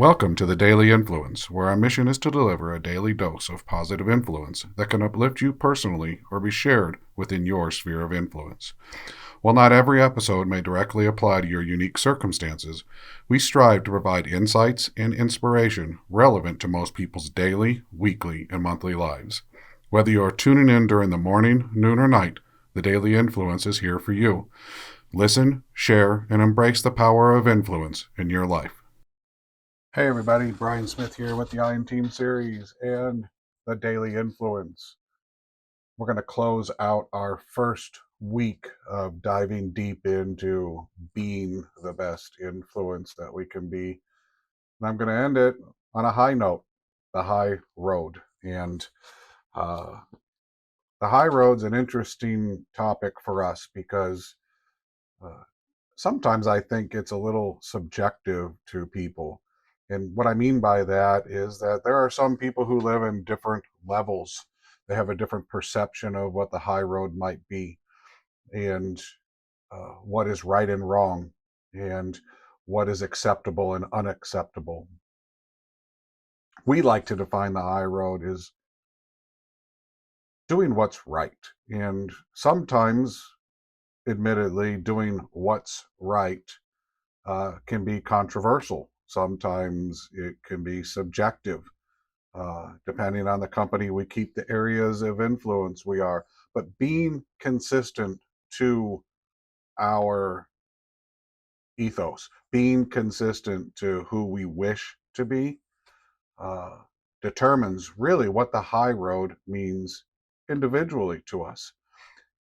Welcome to the Daily Influence, where our mission is to deliver a daily dose of positive influence that can uplift you personally or be shared within your sphere of influence. While not every episode may directly apply to your unique circumstances, we strive to provide insights and inspiration relevant to most people's daily, weekly, and monthly lives. Whether you are tuning in during the morning, noon, or night, the Daily Influence is here for you. Listen, share, and embrace the power of influence in your life. Hey everybody, Brian Smith here with the Iron Team series and the Daily Influence. We're going to close out our first week of diving deep into being the best influence that we can be. And I'm going to end it on a high note, the high road. And uh, the high road's an interesting topic for us because uh, sometimes I think it's a little subjective to people. And what I mean by that is that there are some people who live in different levels. They have a different perception of what the high road might be and what is right and wrong and what is acceptable and unacceptable. We like to define the high road as doing what's right. And sometimes, admittedly, doing what's right can be controversial. Sometimes it can be subjective. Depending on the company we keep, the areas of influence we are. But being consistent to our ethos, being consistent to who we wish to be, uh, determines really what the high road means individually to us.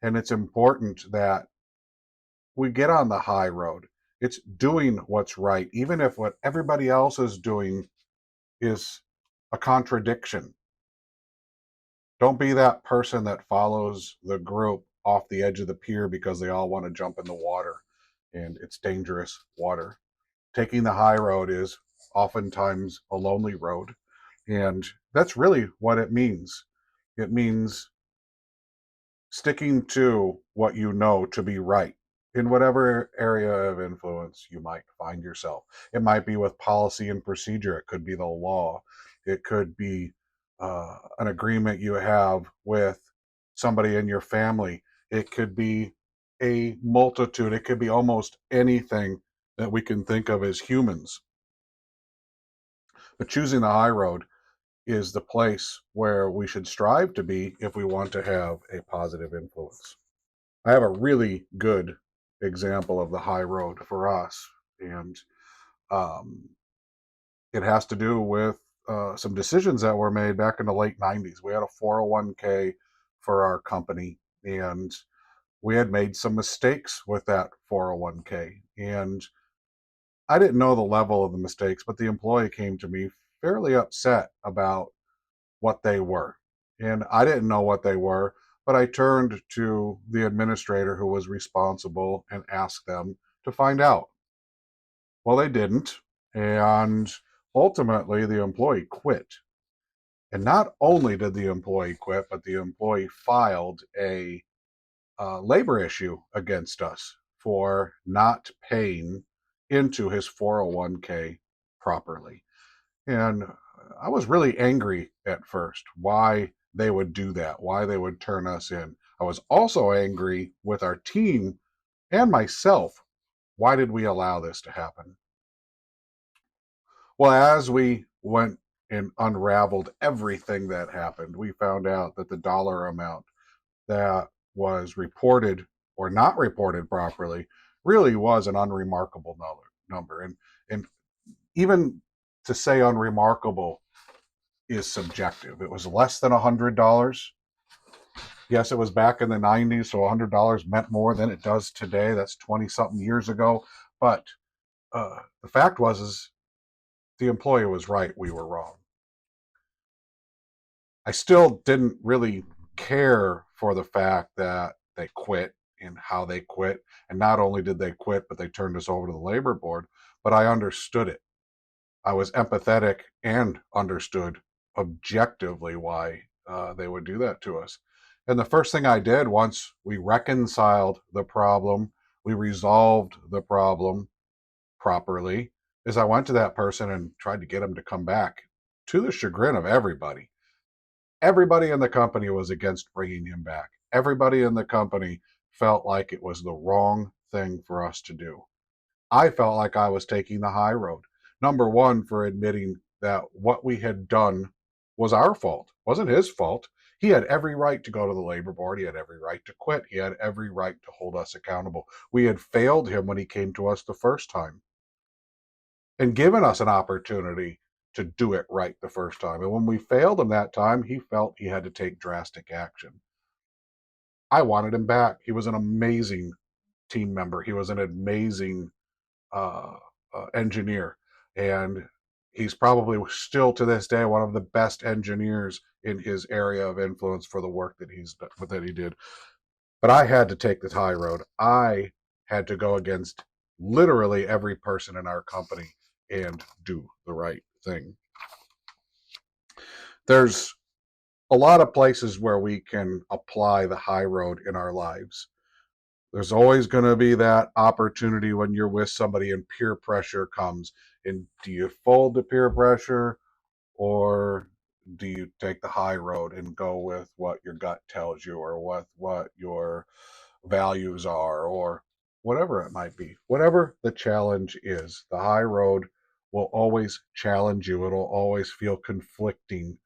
And it's important that we get on the high road. It's doing what's right, even if what everybody else is doing is a contradiction. Don't be that person that follows the group off the edge of the pier because they all want to jump in the water and it's dangerous water. Taking the high road is oftentimes a lonely road. And that's really what it means. It means sticking to what you know to be right in whatever area of influence you might find yourself. It might be with policy and procedure, it could be the law, it could be an agreement you have with somebody in your family, it could be a multitude, it could be almost anything that we can think of as humans. But choosing the high road is the place where we should strive to be if we want to have a positive influence. I have a really good example of the high road for us, and um, it has to do with some decisions that were made back in the late 90s. We had a 401k for our company, and we had made some mistakes with that 401k. And I didn't know the level of the mistakes, but the employee came to me fairly upset about what they were. And I didn't know what they were, but I turned to the administrator who was responsible and asked them to find out. Well, they didn't. And ultimately, the employee quit. And not only did the employee quit, but the employee filed a labor issue against us for not paying into his 401k properly. And I was really angry at first why they would do that, why they would turn us in. I was also angry with our team and myself. Why did we allow this to happen? Well, as we went and unraveled everything that happened, we found out that the dollar amount that was reported or not reported properly really was an unremarkable number. And even to say unremarkable is subjective. It was less than $100. Yes, it was back in the 90s, so $100 meant more than it does today. That's 20 something years ago. But the fact is the employer was right. We were wrong. I still didn't really care for the fact that they quit and how they quit. And not only did they quit, but they turned us over to the labor board. But I understood it. I was empathetic and understood objectively why they would do that to us. And the first thing I did once we reconciled the problem, we resolved the problem properly, is I went to that person and tried to get him to come back, to the chagrin of everybody. Everybody in the company was against bringing him back. Everybody in the company felt like it was the wrong thing for us to do. I felt like I was taking the high road. Number one, for admitting that what we had done was our fault. It wasn't his fault. He had every right to go to the labor board. He had every right to quit. He had every right to hold us accountable. We had failed him when he came to us the first time and given us an opportunity to do it right the first time. And when we failed him that time, he felt he had to take drastic action. I wanted him back. He was an amazing team member. He was an amazing uh, engineer, and he's probably still to this day one of the best engineers in his area of influence for the work that he did. But I had to take the high road. I had to go against literally every person in our company and do the right thing. There's a lot of places where we can apply the high road in our lives. There's always going to be that opportunity when you're with somebody and peer pressure comes. And do you fold to peer pressure, or do you take the high road and go with what your gut tells you, or what your values are, or whatever it might be? Whatever the challenge is, the high road will always challenge you. It'll always feel conflicting.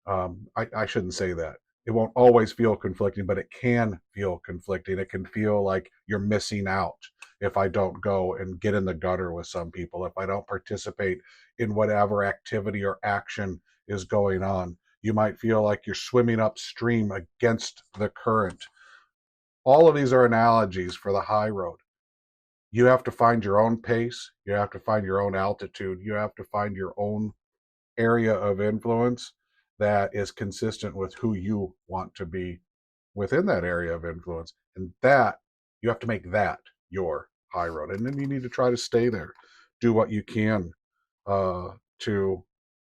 I shouldn't say that. It won't always feel conflicting, but it can feel conflicting. It can feel like you're missing out if I don't go and get in the gutter with some people, if I don't participate in whatever activity or action is going on. You might feel like you're swimming upstream against the current. All of these are analogies for the high road. You have to find your own pace. You have to find your own altitude. You have to find your own area of influence that is consistent with who you want to be within that area of influence. And that, you have to make that your high road. And then you need to try to stay there. Do what you can to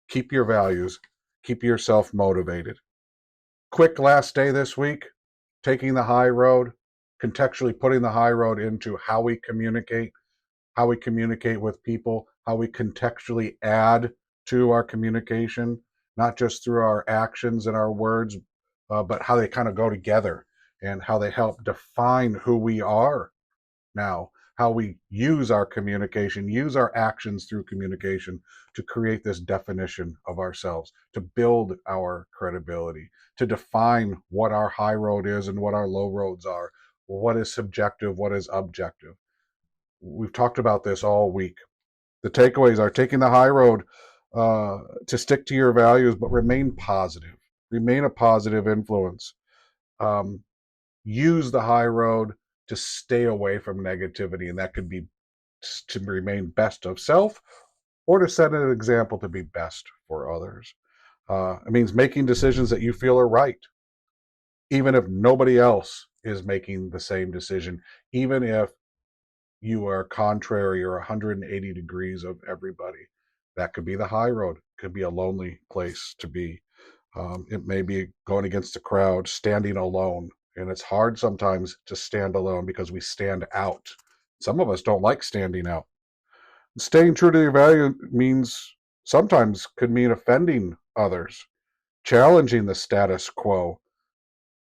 keep your values, keep yourself motivated. Quick last day this week, taking the high road, contextually putting the high road into how we communicate with people, how we contextually add to our communication, not just through our actions and our words, but how they kind of go together and how they help define who we are now, how we use our communication, use our actions through communication to create this definition of ourselves, to build our credibility, to define what our high road is and what our low roads are, what is subjective, what is objective. We've talked about this all week. The takeaways are taking the high road to stick to your values, but remain positive. Remain a positive influence. Use the high road to stay away from negativity, and that could be to remain best of self or to set an example to be best for others. It means making decisions that you feel are right, even if nobody else is making the same decision, even if you are contrary or 180 degrees of everybody. That could be the high road. It could be a lonely place to be. It may be going against the crowd, standing alone. And it's hard sometimes to stand alone because we stand out. Some of us don't like standing out. Staying true to your value means sometimes could mean offending others, challenging the status quo,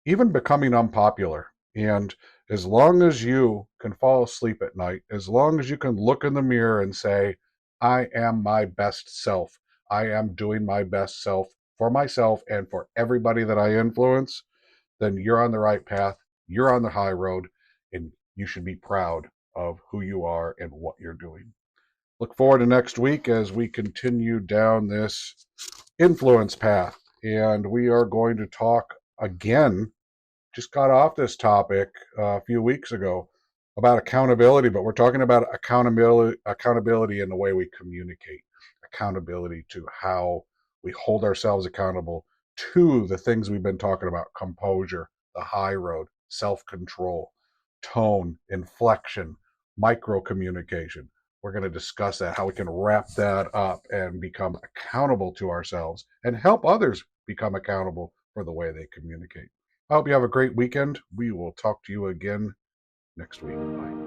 even becoming unpopular. And as long as you can fall asleep at night, as long as you can look in the mirror and say, I am my best self, I am doing my best self for myself and for everybody that I influence, then you're on the right path, you're on the high road, and you should be proud of who you are and what you're doing. Look forward to next week as we continue down this influence path. And we are going to talk again, just got off this topic a few weeks ago about accountability, but we're talking about accountability in the way we communicate, accountability to how we hold ourselves accountable to the things we've been talking about: composure, the high road, self-control, tone, inflection, micro communication. We're going to discuss that, how we can wrap that up and become accountable to ourselves and help others become accountable for the way they communicate. I hope you have a great weekend. We will talk to you again next week. Bye.